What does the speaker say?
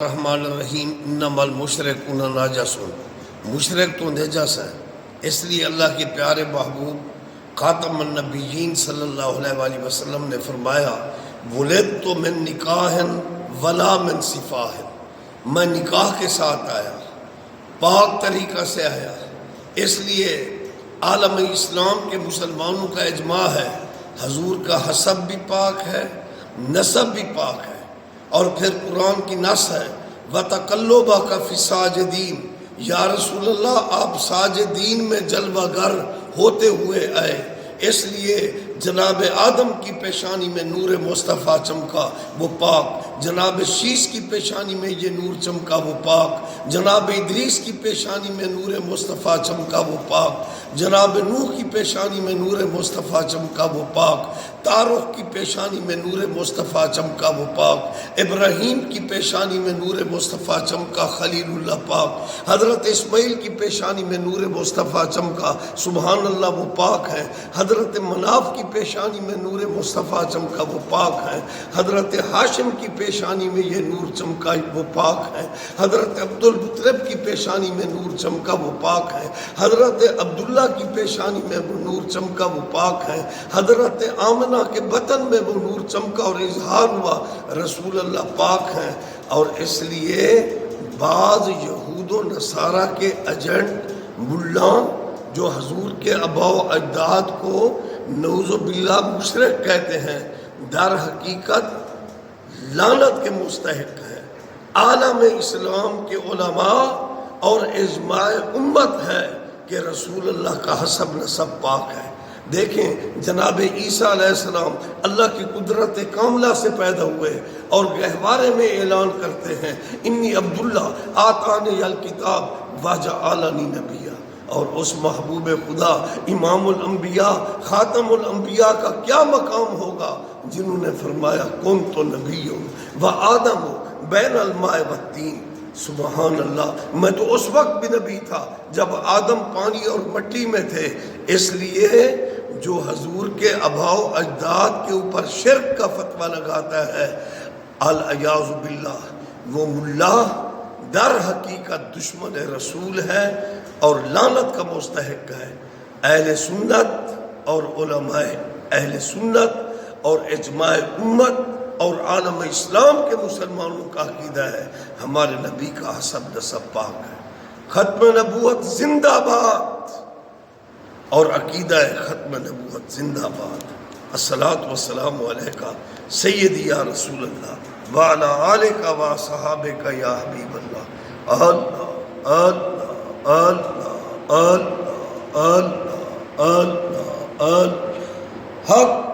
الرحمن الرحیم انما المشرکون نجس، مشرک تو نجس ہے۔ اس لیے اللہ کے پیارے محبوب خاتم النبیین صلی اللہ علیہ وآلہ وسلم نے فرمایا ولدت من نکاح ولا من سفاح، میں نکاح کے ساتھ آیا، پاک طریقہ سے آیا۔ اس لیے عالم اسلام کے مسلمانوں کا اجماع ہے حضور کا حسب بھی پاک ہے، نسب بھی پاک ہے، اور پھر قرآن کی نص ہے وَتَقَلُّبَكَ فِي السَّاجِدِينَ، یا رسول اللہ آپ ساجدین میں جلوہ گر ہوتے ہوئے آئے۔ اس لیے جناب آدم کی پیشانی میں نور مصطفیٰ چمکا، وہ پاک۔ جناب شیش کی پیشانی میں یہ نور چمکا، وہ پاک۔ جناب ادریس کی پیشانی میں نور مصطفیٰ چمکا، وہ پاک۔ جناب نوح کی پیشانی میں نور مصطفیٰ چمکا، وہ پاک۔ تاروخ کی پیشانی میں نور مصطفیٰ چمکا، وہ پاک۔ ابراہیم کی پیشانی میں نور مصطفیٰ چمکا، خلیل اللہ پاک۔ حضرت اسماعیل کی پیشانی میں نور مصطفیٰ چمکا، سبحان اللہ وہ پاک ہے۔ حضرت مناف کی پیشانی میں نور مصطفیٰ چمکا، وہ پاک ہے۔ حضرت ہاشم کی پیشانی میں یہ نور چمکا، وہ پاک ہے۔ حضرت عبد المطلب کی پیشانی میں نور چمکا، وہ پاک ہے۔ حضرت عبداللہ کی پیشانی میں وہ نور چمکا، وہ پاک ہے۔ حضرت آمنہ کے بطن میں وہ نور چمکا اور اظہار ہوا، رسول اللہ پاک ہیں۔ اور اس لیے بعض یہود و نصارہ کے ایجنٹ ملان جو حضور کے آباء و اجداد کو نعوذ باللہ مشرک کہتے ہیں، در حقیقت لعنت کے مستحق ہیں۔ عالم اسلام کے علماء اور اجماع امت ہے کہ رسول اللہ کا حسب نسب پاک ہے۔ دیکھیں جناب عیسیٰ علیہ السلام اللہ کی قدرت کاملہ سے پیدا ہوئے اور گہوارے میں اعلان کرتے ہیں انی عبداللہ آتانی الکتاب وجعلنی نبیہ۔ اور اس محبوب خدا امام الانبیاء خاتم الانبیاء کا کیا مقام ہوگا جنہوں نے فرمایا کنت نبی و آدم بین الماء والطین۔ سبحان اللہ، میں تو اس وقت بھی نبی تھا جب آدم پانی اور مٹی میں تھے۔ اس لیے جو حضور کے آباء و اجداد کے اوپر شرک کا فتویٰ لگاتا ہے العیاذ باللہ، وہ ملا در حقیقت دشمن رسول ہے اور لعنت کا مستحق ہے۔ اہل سنت اور علماء اہل سنت اور اجماع امت اور عالم اسلام کے مسلمانوں کا عقیدہ ہے ہمارے نبی کا حسب نسب پاک ہے۔ ختم نبوت زندہ باد اور عقیدہ ختم نبوت زندہ باد۔ الصلاۃ والسلام علیکہ سیدی یا رسول اللہ وعلی آلکہ و صحابکہ یا حبیب اللہ۔ اللہ اللہ اللہ اللہ اللہ اللہ حق